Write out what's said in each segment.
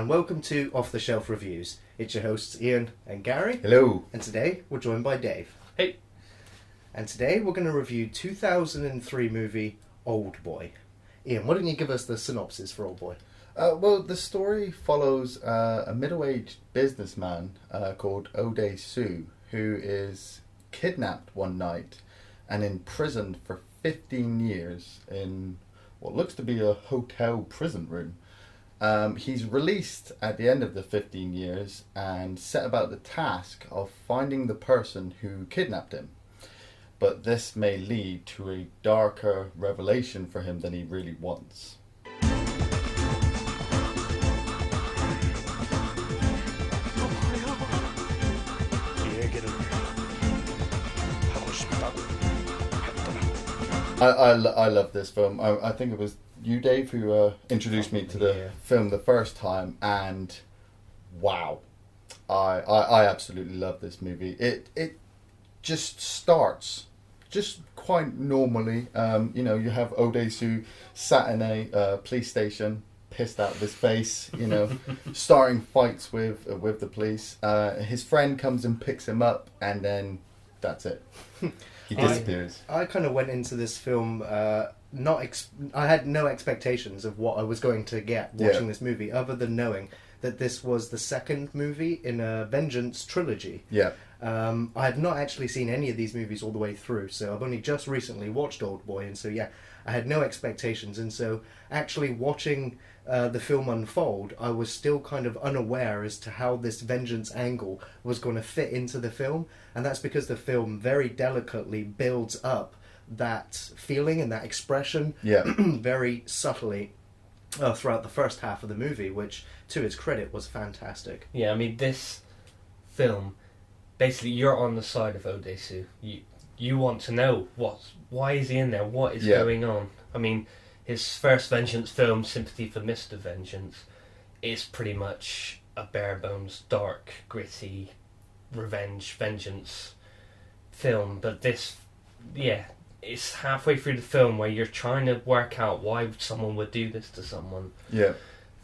and welcome to Off the Shelf Reviews. It's your hosts Ian and Gary. Hello. And today we're joined by Dave. Hey. And today we're going to review 2003 movie Oldboy. Ian, why don't you give us the synopsis for Oldboy? Well, the story follows a middle-aged businessman called Oldboy, who is kidnapped one night and imprisoned for 15 years in what looks to be a hotel prison room. He's released at the end of the 15 years and set about the task of finding the person who kidnapped him. But this may lead to a darker revelation for him than he really wants. I love this film. I think it was you, Dave, who introduced me to the film the first time, and wow, I absolutely love this movie. It just starts just quite normally. You have Oldboy sat in a police station, pissed out of his face, starting fights with the police. His friend comes and picks him up, and then that's it. He disappears. I kind of went into this film I had no expectations of what I was going to get watching this movie, other than knowing that this was the second movie in a Vengeance trilogy. Yeah. I had not actually seen any of these movies all the way through, so I've only just recently watched Oldboy, and so I had no expectations, and so actually watching the film unfold, I was still kind of unaware as to how this vengeance angle was going to fit into the film, and that's because the film very delicately builds up that feeling and that expression very subtly throughout the first half of the movie, which, to its credit, was fantastic. Yeah, I mean, this film, basically, you're on the side of Oldboy. You want to know why is he in there, what is going on. I mean, his first Vengeance film, Sympathy for Mr. Vengeance, is pretty much a bare bones, dark, gritty, vengeance film. But this, it's halfway through the film where you're trying to work out why someone would do this to someone. Yeah.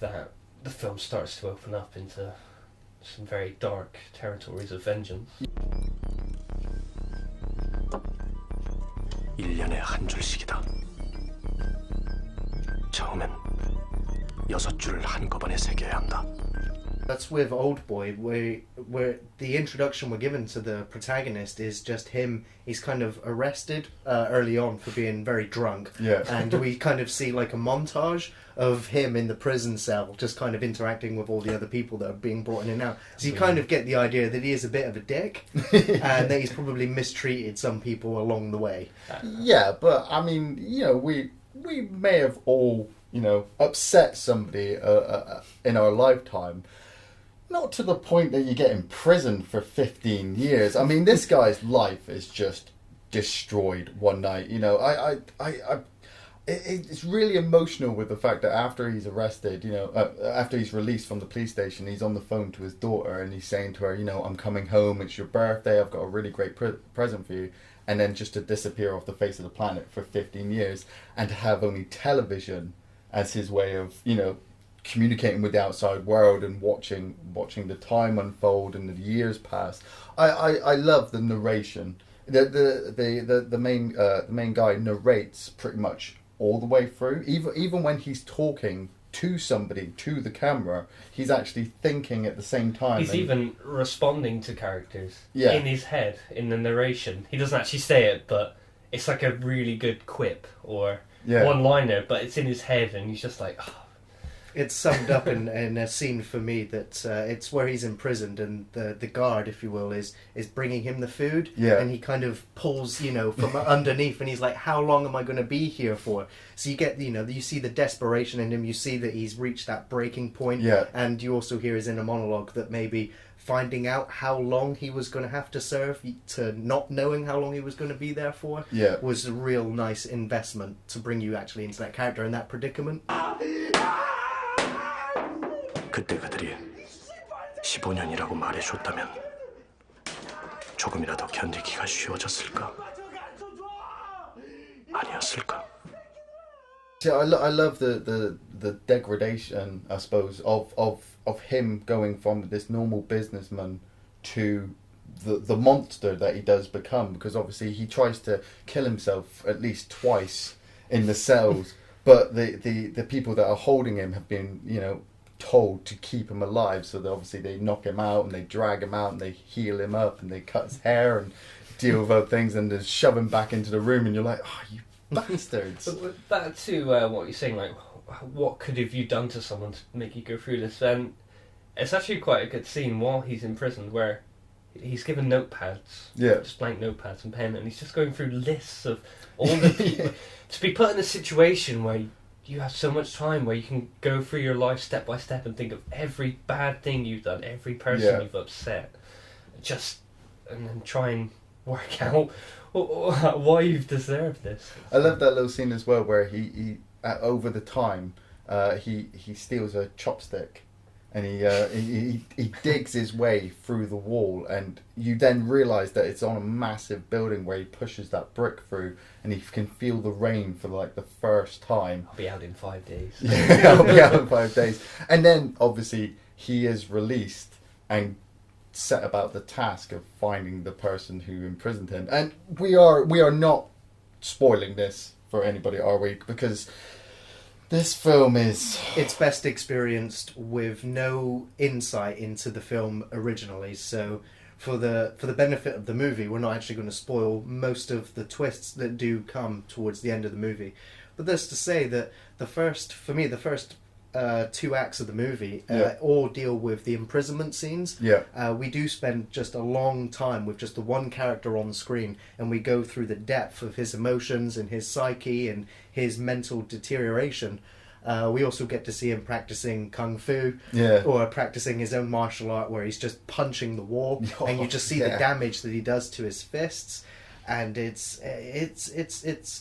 That the film starts to open up into some very dark territories of vengeance. 1년에 한 줄씩이다. 처음엔 6줄을 한꺼번에 새겨야 한다. That's with Oldboy, where the introduction we're given to the protagonist is just him. He's kind of arrested early on for being very drunk, and we kind of see like a montage of him in the prison cell, just kind of interacting with all the other people that are being brought in and out. So you kind of get the idea that he is a bit of a dick, and that he's probably mistreated some people along the way. Yeah, but I mean, we may have all, upset somebody in our lifetime. Not to the point that you get imprisoned for 15 years. I mean, this guy's life is just destroyed one night. It's really emotional with the fact that after he's arrested, after he's released from the police station, he's on the phone to his daughter and he's saying to her, I'm coming home, it's your birthday, I've got a really great present for you. And then just to disappear off the face of the planet for 15 years and to have only television as his way of, communicating with the outside world and watching the time unfold and the years pass. I love the narration. The main guy narrates pretty much all the way through. Even when he's talking to somebody, to the camera, he's actually thinking at the same time. He's even responding to characters in his head in the narration. He doesn't actually say it, but it's like a really good quip or one-liner, but it's in his head, and he's just like. Oh. It's summed up in a scene for me that it's where he's imprisoned and the guard, if you will, is bringing him the food, and he kind of pulls, from underneath, and he's like, how long am I going to be here for? So you get, you see the desperation in him, you see that he's reached that breaking point, and you also hear his inner monologue that maybe finding out how long he was going to have to serve to not knowing how long he was going to be there for was a real nice investment to bring you actually into that character and that predicament. 그때 그들이 15년이라고 말해줬다면 조금이라도 견디기가 쉬워졌을까? 아니었을까? So I love the degradation, I suppose, of him going from this normal businessman to the monster that he does become, because obviously he tries to kill himself at least twice in the cells, but the people that are holding him have been, told to keep him alive, so obviously they knock him out and they drag him out and they heal him up and they cut his hair and deal with other things and then shove him back into the room, and you're like, oh, you bastards. But back to what you're saying, like, what could have you done to someone to make you go through this? And it's actually quite a good scene while he's in prison where he's given notepads, just blank notepads and pen, and he's just going through lists of all the people. To be put in a situation where you have so much time where you can go through your life step by step and think of every bad thing you've done, every person you've upset, and then try and work out why you've deserved this. I love that little scene as well where he over the time he steals a chopstick and he digs his way through the wall, and you then realise that it's on a massive building where he pushes that brick through and he can feel the rain for like the first time. I'll be out in 5 days. I'll be out in 5 days. And then obviously he is released and set about the task of finding the person who imprisoned him. And we are not spoiling this for anybody, are we? Because this film is... It's best experienced with no insight into the film originally, so for the benefit of the movie, we're not actually going to spoil most of the twists that do come towards the end of the movie. But that's to say that the first 2 acts of the movie all deal with the imprisonment scenes. We do spend just a long time with just the one character on screen, and we go through the depth of his emotions and his psyche and his mental deterioration. We also get to see him practicing kung fu, or practicing his own martial art, where he's just punching the wall, and you just see the damage that he does to his fists, and it's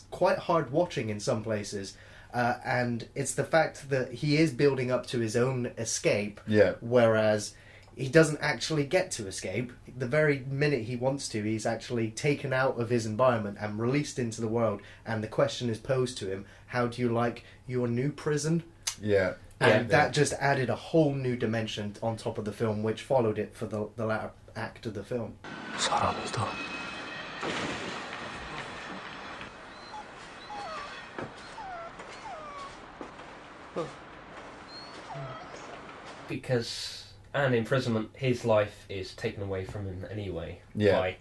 quite hard watching in some places. And it's the fact that he is building up to his own escape, whereas he doesn't actually get to escape. The very minute he wants to, he's actually taken out of his environment and released into the world, and the question is posed to him, how do you like your new prison? And that just added a whole new dimension on top of the film, which followed it for the latter act of the film. 사람이다. Because an imprisonment, his life is taken away from him anyway. By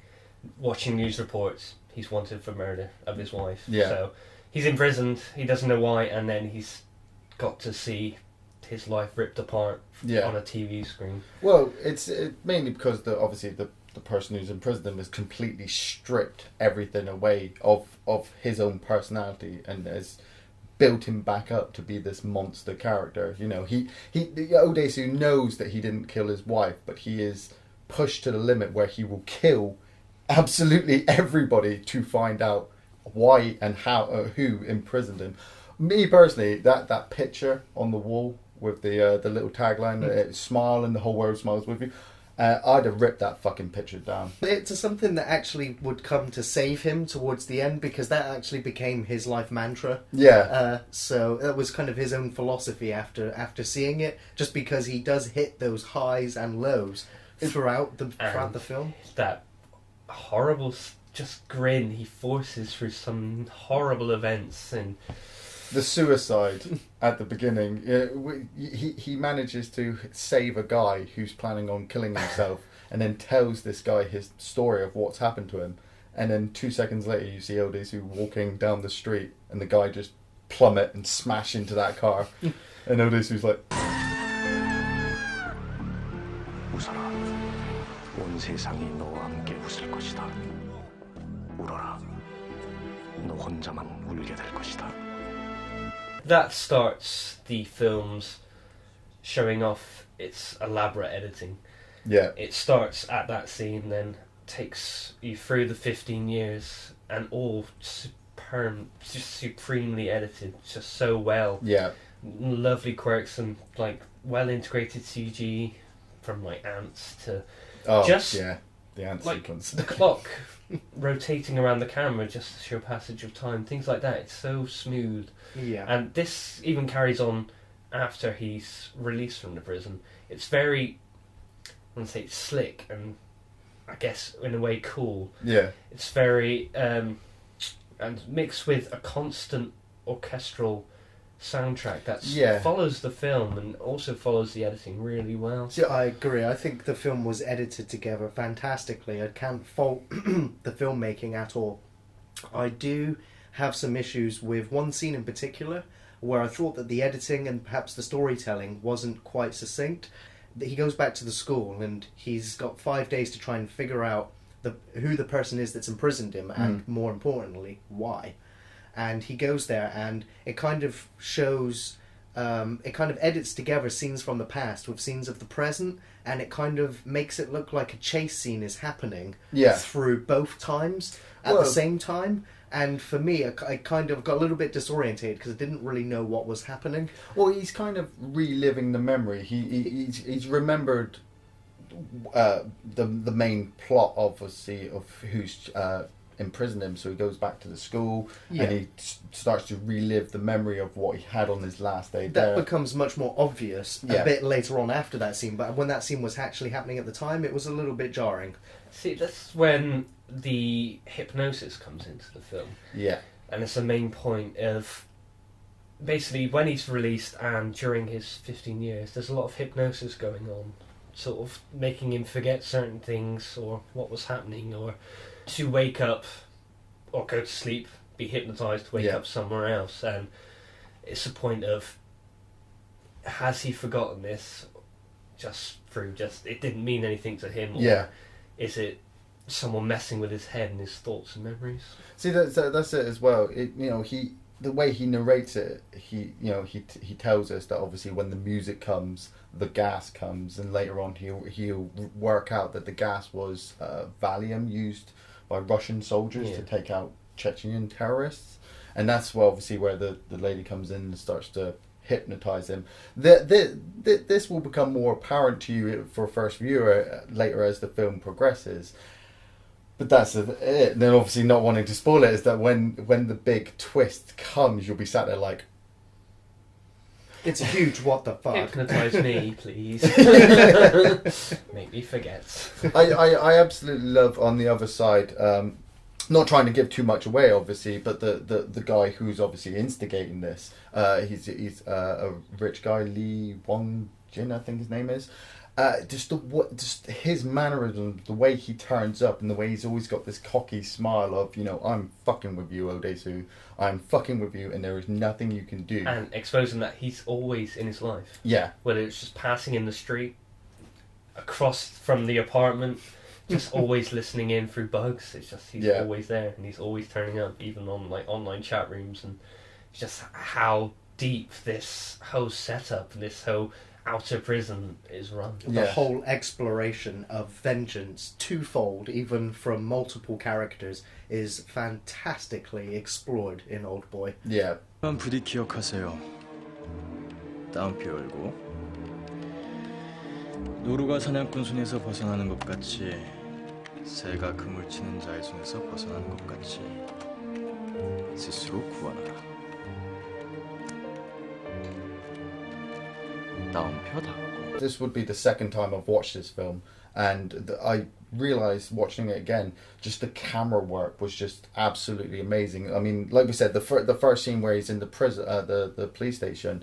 watching news reports, he's wanted for murder of his wife. So he's imprisoned, he doesn't know why, and then he's got to see his life ripped apart on a TV screen. Well, it's mainly because obviously the person who's imprisoned him has completely stripped everything away of his own personality and has built him back up to be this monster character. Odesu knows that he didn't kill his wife, but he is pushed to the limit where he will kill absolutely everybody to find out why and how who imprisoned him. Me personally, that picture on the wall with the little tagline, smile and the whole world smiles with you, I'd have ripped that fucking picture down. It's something that actually would come to save him towards the end, because that actually became his life mantra. So that was kind of his own philosophy after seeing it, just because he does hit those highs and lows throughout the film. That horrible just grin he forces through some horrible events, and the suicide at the beginning, he manages to save a guy who's planning on killing himself and then tells this guy his story of what's happened to him, and then 2 seconds later you see Odesu walking down the street and the guy just plummet and smash into that car and Odesu's like, 웃어라. 온 세상이 너와 함께 웃을 것이다. 울어라. 너 혼자만 울게 될 것이다. That starts the film's showing off its elaborate editing. It starts at that scene, then takes you through the 15 years, and all superb, just supremely edited, just so well. Lovely quirks and like well integrated CG, from like ants to the ant like sequence. the clock rotating around the camera just to show passage of time, things like that. It's so smooth. Yeah. And this even carries on after he's released from the prison. It's very, I want to say, slick and I guess in a way cool. Yeah. It's very and mixed with a constant orchestral soundtrack that follows the film and also follows the editing really well. See, I agree. I think the film was edited together fantastically. I can't fault the filmmaking at all. I do have some issues with one scene in particular where I thought that the editing and perhaps the storytelling wasn't quite succinct. He goes back to the school and he's got 5 days to try and figure out who the person is that's imprisoned him and, more importantly, why. And he goes there and it kind of shows, it kind of edits together scenes from the past with scenes of the present, and it kind of makes it look like a chase scene is happening through both times at the same time. And for me, I kind of got a little bit disorientated because I didn't really know what was happening. Well, he's kind of reliving the memory. He's remembered the main plot, obviously, of who's imprisoned him. So he goes back to the school and he starts to relive the memory of what he had on his last day there. That becomes much more obvious a bit later on after that scene. But when that scene was actually happening at the time, it was a little bit jarring. See, that's when the hypnosis comes into the film. Yeah. And it's the main point of basically when he's released and during his 15 years, there's a lot of hypnosis going on, sort of making him forget certain things or what was happening, or to wake up or go to sleep, be hypnotised to wake up somewhere else. And it's a point of, has he forgotten this it didn't mean anything to him, or is it someone messing with his head and his thoughts and memories? See, that's it as well. The way he narrates it, he tells us that obviously when the music comes, the gas comes, and later on he'll work out that the gas was Valium used by Russian soldiers to take out Chechen terrorists, and that's obviously where the lady comes in and starts to hypnotize him. This will become more apparent to you for a first viewer later as the film progresses. But that's it. And then obviously not wanting to spoil it is that when the big twist comes, you'll be sat there like, it's a huge what the fuck. Hypnotise me, please. Make me forget. I absolutely love on the other side, not trying to give too much away obviously, but the guy who's obviously instigating this, he's a rich guy, Lee Wong-jin I think his name is. Just his mannerism, the way he turns up, and the way he's always got this cocky smile of, I'm fucking with you, Odesu. I'm fucking with you, and there is nothing you can do. And exposing that he's always in his life. Yeah. Whether it's just passing in the street, across from the apartment, just always listening in through bugs. It's just he's always there, and he's always turning up, even on like online chat rooms, and it's just how deep this whole setup, this whole outer prison is run. The whole exploration of vengeance, twofold, even from multiple characters, is fantastically explored in Oldboy. Yeah. 부디 기억하세요. 따옴표 열고. 노루가 사냥꾼 손에서 벗어나는 것 같이 새가 그물 치는 자의 손에서 벗어나는 것 같이 스스로 구원하라. This would be the second time I've watched this film, and I realised watching it again, just the camera work was just absolutely amazing. I mean, like we said, the first scene where he's in the prison, the police station,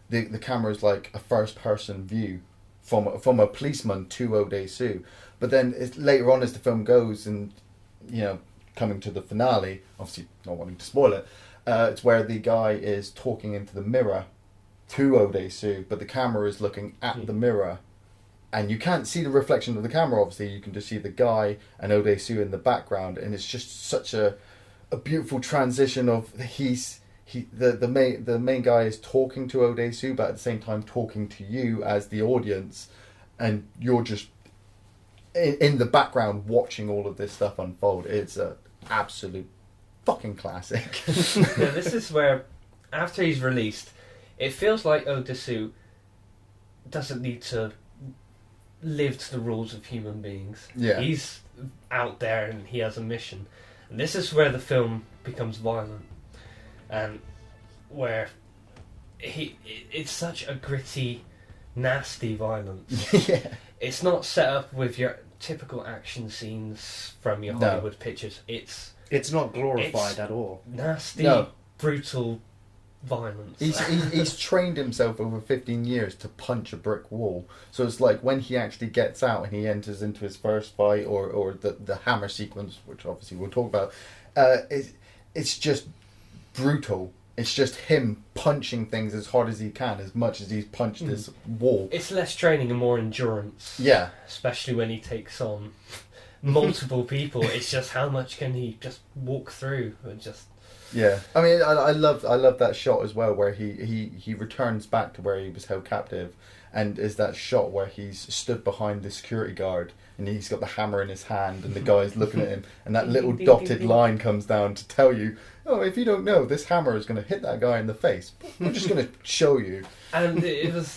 the camera is like a first person view from a policeman to Odesu. But then later on as the film goes, and coming to the finale, obviously not wanting to spoil it, it's where the guy is talking into the mirror to Odesu, but the camera is looking at the mirror, and you can't see the reflection of the camera. Obviously, you can just see the guy and Odesu in the background, and it's just such a beautiful transition of the main guy is talking to Odesu, but at the same time talking to you as the audience, and you're just in the background watching all of this stuff unfold. It's a absolute fucking classic. Yeah, this is where after he's released, it feels like Odesu doesn't need to live to the rules of human beings. Yeah. He's out there and he has a mission. And this is where the film becomes violent, and where it's such a gritty, nasty violence. Yeah. It's not set up with your typical action scenes from your Hollywood pictures. It's not glorified at all. Nasty, brutal violence. He's trained himself over 15 years to punch a brick wall. So it's like when he actually gets out and he enters into his first fight, or the hammer sequence, which obviously we'll talk about, it's just brutal. It's just him punching things as hard as he can, as much as he's punched this wall. It's less training and more endurance. Yeah. Especially when he takes on multiple people. It's just how much can he just walk through and just... Yeah, I mean, I love that shot as well, where he returns back to where he was held captive, and is that shot where he's stood behind the security guard and he's got the hammer in his hand and the guy's looking at him, and that little dotted line comes down to tell you, oh, if you don't know, this hammer is going to hit that guy in the face. We're just going to show you. And it was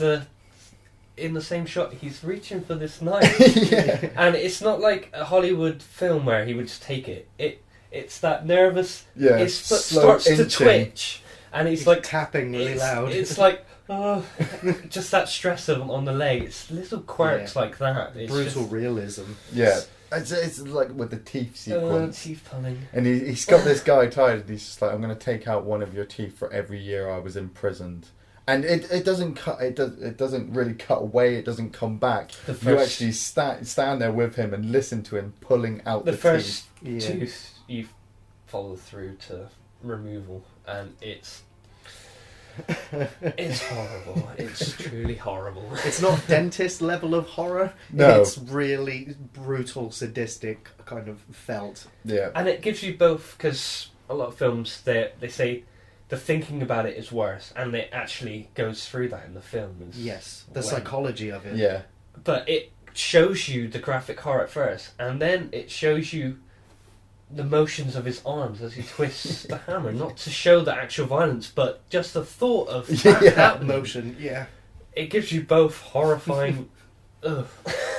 in the same shot, he's reaching for this knife, yeah. And it's not like a Hollywood film where he would just take it. It's that nervous. Yeah, his foot starts to twitch, and he's like tapping really loud. It's like just that stress on the leg. It's little quirks like that. It's brutal just, realism. Yeah, it's like with the teeth sequence. Teeth pulling. And he's got this guy tied, and he's just like, I'm going to take out one of your teeth for every year I was imprisoned. And it doesn't cut. It doesn't really cut away. It doesn't come back. You actually stand there with him and listen to him pulling out the first teeth. tooth you follow through to removal, and it's horrible. It's truly horrible. It's not dentist level of horror. No. It's really brutal, sadistic kind of felt. Yeah. And it gives you both, because a lot of films they say the thinking about it is worse, and it actually goes through that in the film. Yes, the psychology of it. Yeah. But it shows you the graphic horror at first, and then it shows you the motions of his arms as he twists the hammer, not to show the actual violence, but just the thought of that motion. Yeah, it gives you both horrifying.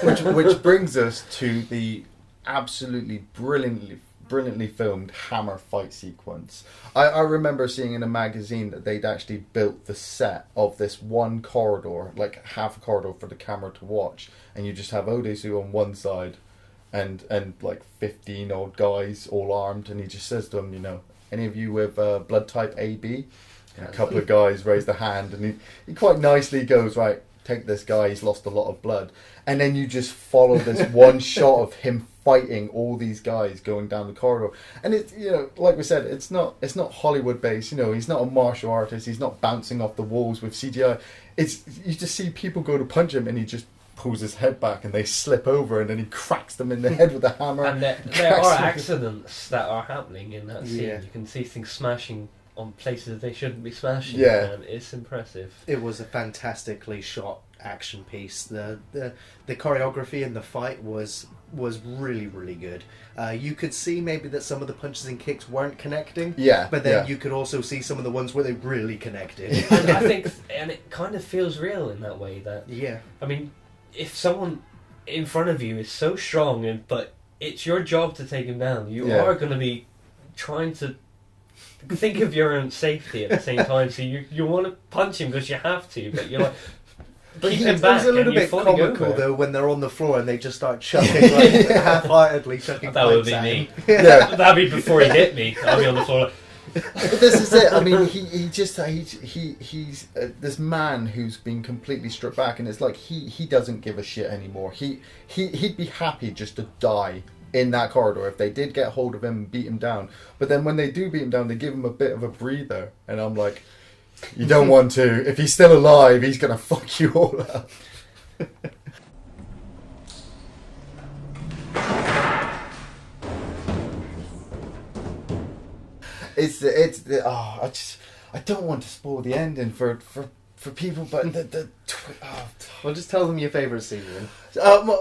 Which brings us to the absolutely brilliantly filmed hammer fight sequence. I remember seeing in a magazine that they'd actually built the set of this one corridor, like half a corridor for the camera to watch, and you just have Odesu on one side and like 15 old guys all armed, and he just says to them, you know, any of you with blood type AB? And a couple of guys raise their hand, and he quite nicely goes, right, take this guy, he's lost a lot of blood. And then you just follow this one shot of him fighting all these guys going down the corridor. And it's, you know, like we said, it's not Hollywood based, you know, he's not a martial artist, he's not bouncing off the walls with CGI. It's, you just see people go to punch him and he just pulls his head back and they slip over, and then he cracks them in the head with a hammer. And there are accidents that are happening in that scene. Yeah. You can see things smashing on places they shouldn't be smashing. Yeah. And it's impressive. It was a fantastically shot action piece. The choreography in the fight was really, really good. You could see maybe that some of the punches and kicks weren't connecting. Yeah. But then you could also see some of the ones where they really connected. And I think, and it kind of feels real in that way. That I mean, if someone in front of you is so strong, but it's your job to take him down, you are going to be trying to think of your own safety at the same time. So you want to punch him because you have to, but you're like, but keep him back. It's a little bit comical though when they're on the floor and they just start chucking, like half-heartedly chucking. That would be at me. him. Yeah. That'd be before he hit me. I'll be on the floor. But this is it. I mean, he's this man who's been completely stripped back, and it's like he doesn't give a shit anymore. He'd be happy just to die in that corridor if they did get hold of him and beat him down. But then when they do beat him down, they give him a bit of a breather, and I'm like, you don't want to. If he's still alive, he's gonna fuck you all up. I don't want to spoil the ending for people, but Well, just tell them your favourite scene.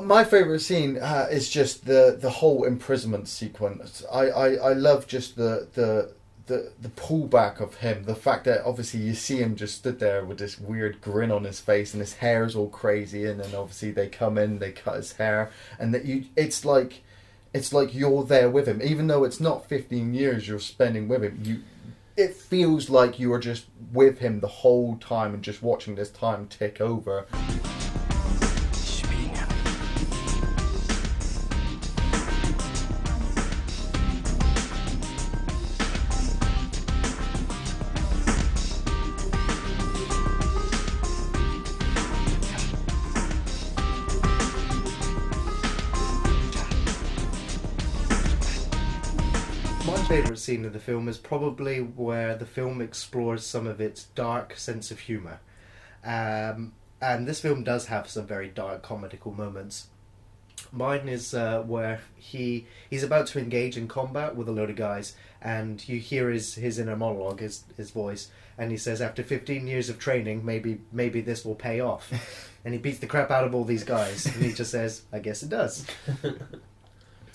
My favourite scene is just the whole imprisonment sequence. I love just the pullback of him. The fact that obviously you see him just stood there with this weird grin on his face, and his hair's all crazy, and then obviously they come in, they cut his hair, and it's like it's like you're there with him, even though it's not 15 years you're spending with him. It feels like you are just with him the whole time and just watching this time tick over. Favourite scene of the film is probably where the film explores some of its dark sense of humour, and this film does have some very dark comedical moments. Mine is where he's about to engage in combat with a load of guys, and you hear his inner monologue, his voice, and he says, after 15 years of training, maybe this will pay off. And he beats the crap out of all these guys, and he just says, I guess it does.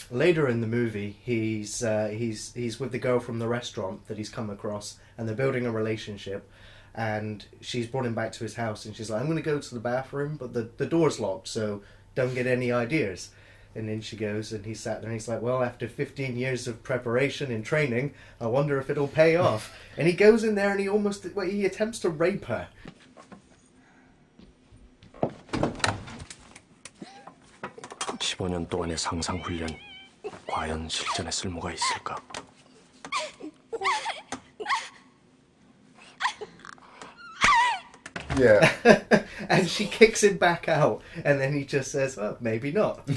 Later in the movie, he's with the girl from the restaurant that he's come across, and they're building a relationship, and she's brought him back to his house, and she's like, I'm going to go to the bathroom, but the door's locked, so don't get any ideas. And then she goes, and he's sat there, and he's like, well, after 15 years of preparation and training, I wonder if it'll pay off. And he goes in there, and he attempts to rape her. 15년 동안의 상상 훈련 과연 실전에 쓸모가 있을까? Yeah. And she kicks him back out, and then he just says, well, maybe not.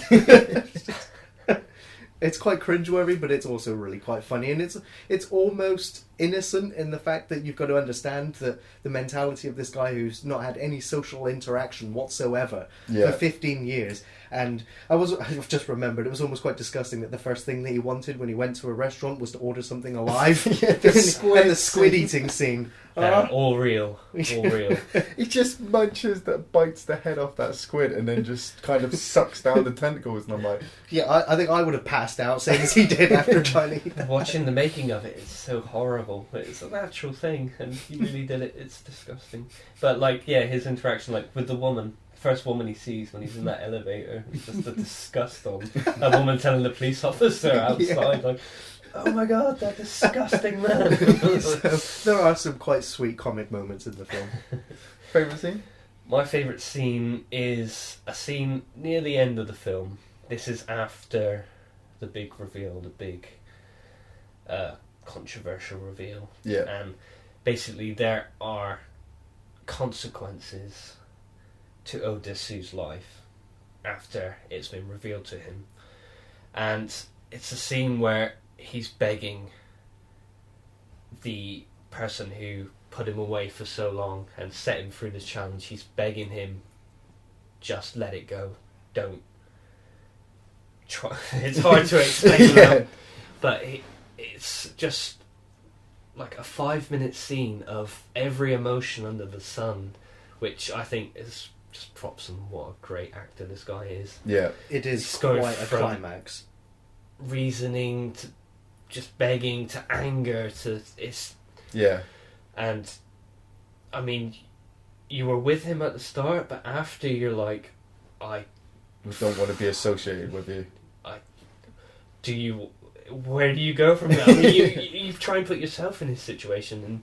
It's quite cringeworthy, but it's also really quite funny, and it's almost innocent in the fact that you've got to understand that the mentality of this guy who's not had any social interaction whatsoever for 15 years. And I've just remembered, it was almost quite disgusting that the first thing that he wanted when he went to a restaurant was to order something alive. And the squid eating scene. All real. He just bites the head off that squid and then just kind of sucks down the tentacles, and I'm like... Yeah, I think I would have passed out, same as he did after trying to eat that. Watching the making of it is so horrible. It's a natural thing, and he really did it. It's disgusting. But, his interaction, with the woman... First woman he sees when he's in that elevator, it's just the disgust on that woman telling the police officer outside, oh my god, that disgusting man. So, there are some quite sweet comic moments in the film. Favourite scene? My favourite scene is a scene near the end of the film. This is after the big reveal, the big controversial reveal. Yeah. And basically there are consequences to Odessu's life after it's been revealed to him, and it's a scene where he's begging the person who put him away for so long and set him through this challenge. He's begging him, just let it go, don't try. It's hard to explain now, but it's just like a 5-minute scene of every emotion under the sun, which I think is just props on what a great actor this guy is. Yeah. It is quite a climax. Reasoning to just begging to anger to it's... Yeah. And, I mean, you were with him at the start, but after you're like, I don't want to be associated with you. Where do you go from that? I mean, you try and put yourself in his situation, and...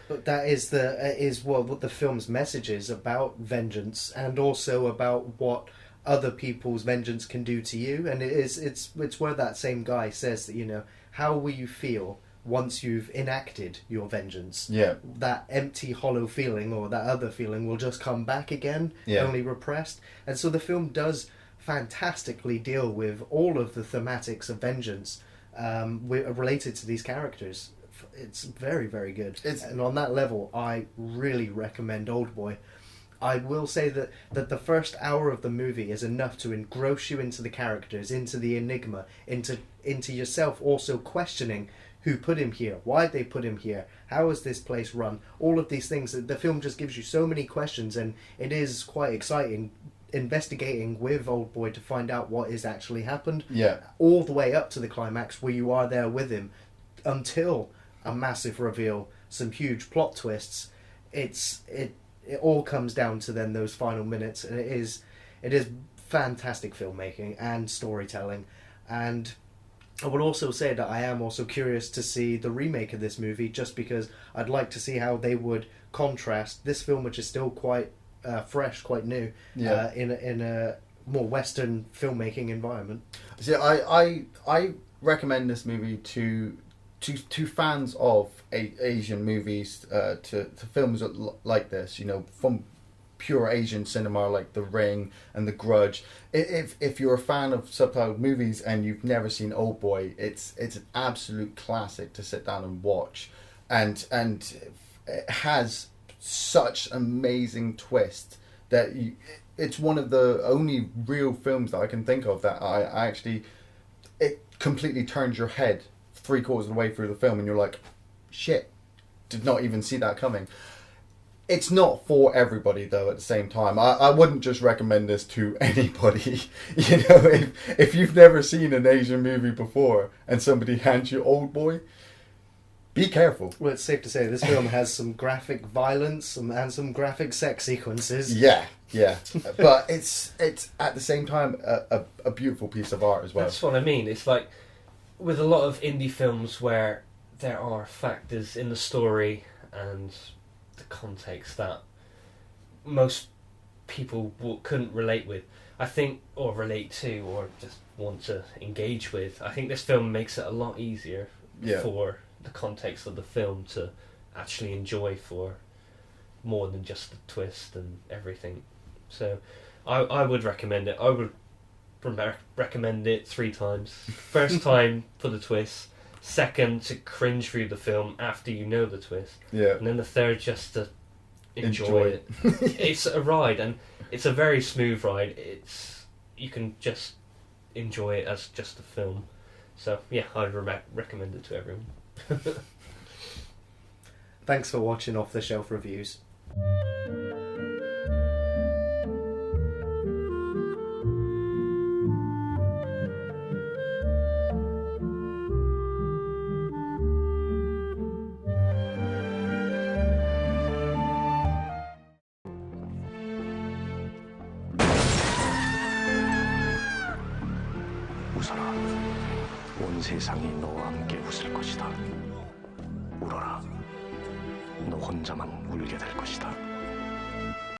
But that is what the film's message is about vengeance, and also about what other people's vengeance can do to you. And it's where that same guy says that, how will you feel once you've enacted your vengeance? Yeah. That empty, hollow feeling, or that other feeling, will just come back again, only repressed. And so the film does fantastically deal with all of the thematics of vengeance related to these characters. It's very, very good. And on that level, I really recommend Oldboy. I will say that the first hour of the movie is enough to engross you into the characters, into the enigma, into yourself also questioning who put him here, why they put him here, how is this place run, all of these things. The film just gives you so many questions, and it is quite exciting investigating with Oldboy to find out what has actually happened. Yeah. All the way up to the climax where you are there with him until a massive reveal, some huge plot twists. It all comes down to then those final minutes, and it is fantastic filmmaking and storytelling, and I would also say that I am also curious to see the remake of this movie, just because I'd like to see how they would contrast this film, which is still quite fresh, quite new, in a more Western filmmaking environment. See, I recommend this movie to fans of Asian movies, to films like this, you know, from pure Asian cinema like The Ring and The Grudge. If you're a fan of subtitled movies and you've never seen Oldboy, it's an absolute classic to sit down and watch, and it has such amazing twist that it's one of the only real films that I can think of that I actually, it completely turns your head 3/4 of the way through the film and you're like, shit, did not even see that coming. It's not for everybody though at the same time. I wouldn't just recommend this to anybody. You know, if you've never seen an Asian movie before and somebody hands you Oldboy, be careful. Well, it's safe to say this film has some graphic violence and some graphic sex sequences. Yeah. But it's at the same time a beautiful piece of art as well. That's what I mean. It's like with a lot of indie films where there are factors in the story and the context that most people couldn't relate with, I think, or relate to, or just want to engage with. I think this film makes it a lot easier for the context of the film to actually enjoy for more than just the twist and everything. So I would recommend it. I would recommend it 3 times. First time for the twist, second to cringe through the film after you know the twist, and then the third just to enjoy it. It's a ride, and it's a very smooth ride. You can just enjoy it as just a film. So yeah, I'd recommend it to everyone. Thanks for watching Off the Shelf Reviews. 웃어라. 온 세상이 너와 함께 웃을 것이다. 울어라. 너 혼자만 울게 될 것이다.